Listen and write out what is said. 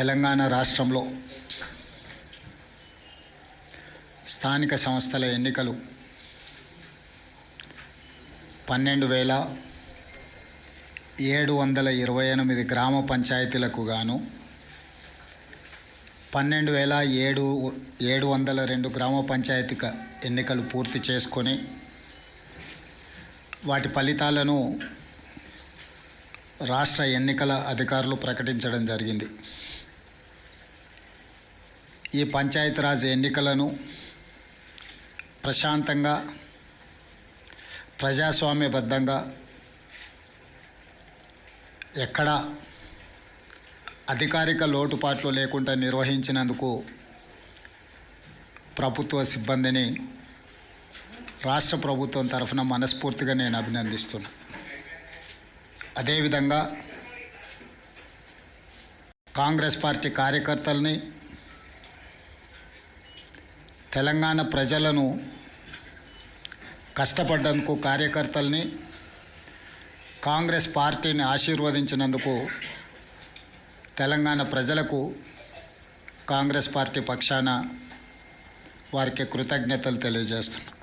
తెలంగాణ రాష్ట్రంలో స్థానిక సంస్థల ఎన్నికలు 12,728 గ్రామ పంచాయతీలకు గాను 12,702 గ్రామ పంచాయతీ ఎన్నికలు పూర్తి చేసుకొని వాటి ఫలితాలను రాష్ట్ర ఎన్నికల అధికారులు ప్రకటించడం జరిగింది. ఈ పంచాయతీరాజ్ ఎన్నికలను ప్రశాంతంగా, ప్రజాస్వామ్యబద్ధంగా, ఎక్కడా అధికారిక లోటుపాట్లు లేకుండా నిర్వహించినందుకు ప్రభుత్వ సిబ్బందిని రాష్ట్ర ప్రభుత్వం తరఫున మనస్ఫూర్తిగా నేను అభినందిస్తున్నా. అదేవిధంగా కాంగ్రెస్ పార్టీ కార్యకర్తల్ని, తెలంగాణ ప్రజలను కష్టపడ్డందుకు కార్యకర్తల్ని, కాంగ్రెస్ పార్టీని ఆశీర్వదించినందుకు తెలంగాణ ప్రజలకు కాంగ్రెస్ పార్టీ పక్షాన వారికి కృతజ్ఞతలు తెలియజేస్తున్నాను.